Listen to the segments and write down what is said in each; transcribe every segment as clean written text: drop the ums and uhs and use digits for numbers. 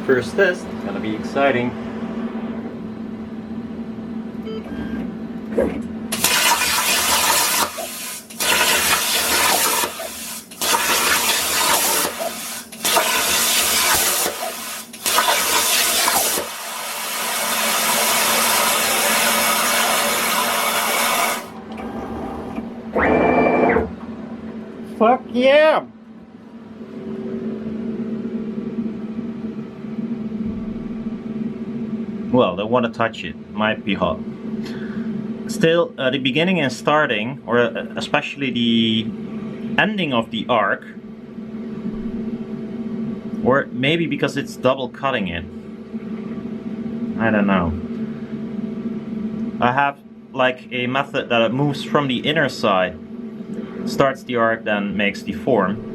First test, gonna be exciting. Fuck yeah! Well, don't want to touch it, might be hot. Still, the beginning and starting, or especially the ending of the arc, or maybe because it's double cutting it, I don't know. I have like a method that it moves from the inner side, starts the arc, then makes the form.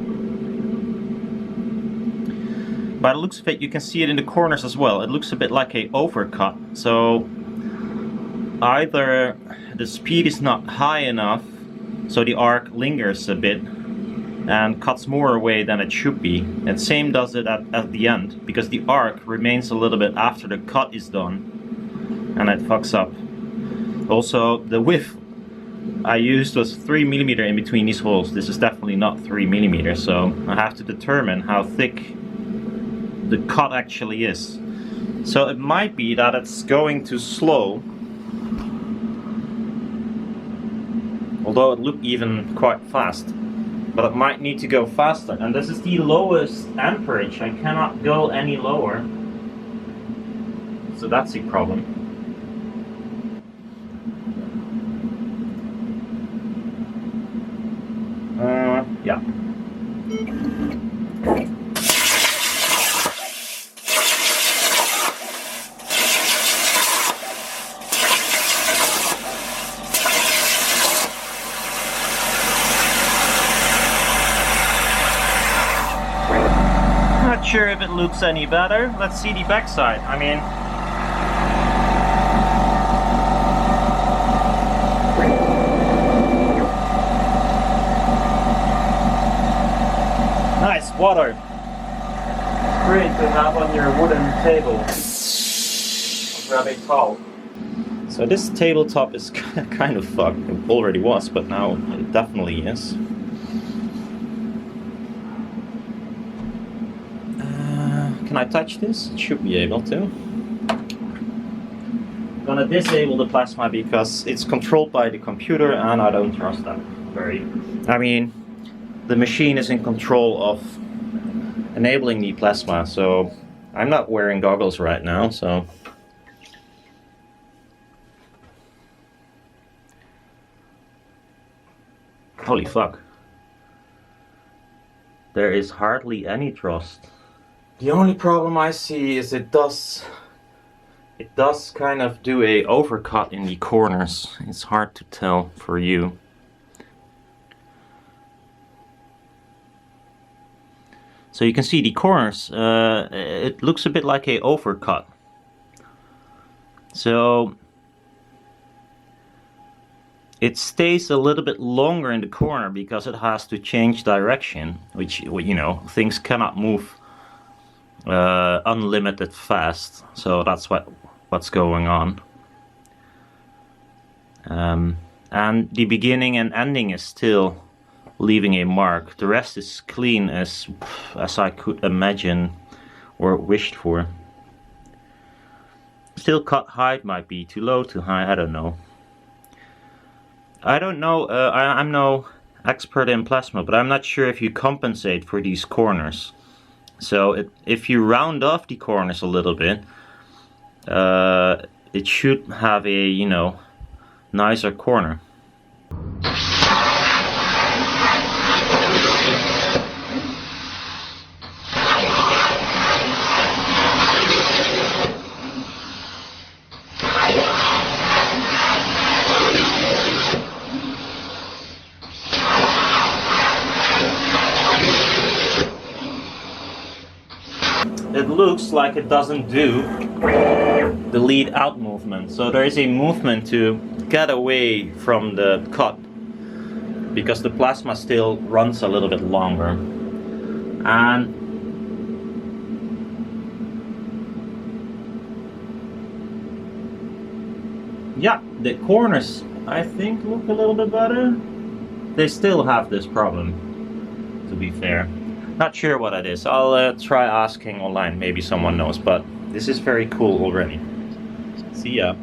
By the looks of it, you can see it in the corners as well. It looks a bit like a overcut. So either the speed is not high enough, so the arc lingers a bit and cuts more away than it should be. And same does it at the end, because the arc remains a little bit after the cut is done, and it fucks up. Also, the width I used was 3mm in between these holes. This is definitely not 3mm, so I have to determine how thick the cut actually is. So it might be that it's going too slow, although it looked even quite fast, but it might need to go faster. And this is the lowest amperage, I cannot go any lower, so that's a problem. Yeah. Not sure if it looks any better. Let's see the backside. I mean, nice water. Great to have on your wooden table. I'll grab a towel. So this tabletop is kind of fucked. It already was, but now it definitely is. Can I touch this? Should be able to. I'm gonna disable the plasma because it's controlled by the computer and I don't trust that very. I mean, the machine is in control of enabling the plasma, so I'm not wearing goggles right now, so. Holy fuck. There is hardly any thrust. The only problem I see is it does kind of do a overcut in the corners. It's hard to tell for you. So you can see the corners, it looks a bit like a overcut. So it stays a little bit longer in the corner because it has to change direction, which, you know, things cannot move unlimited fast, so that's what's going on. And the beginning and ending is still leaving a mark. The rest is clean as I could imagine or wished for. Still, cut height might be too low, too high, I don't know. I don't know, I'm no expert in plasma, but I'm not sure if you compensate for these corners. So if you round off the corners a little bit, it should have a, you know, nicer corner. It looks like it doesn't do the lead out movement. So there is a movement to get away from the cut because the plasma still runs a little bit longer. And yeah, the corners I think look a little bit better. They still have this problem, to be fair. Not sure what it is. I'll try asking online, maybe someone knows, but this is very cool already. See ya.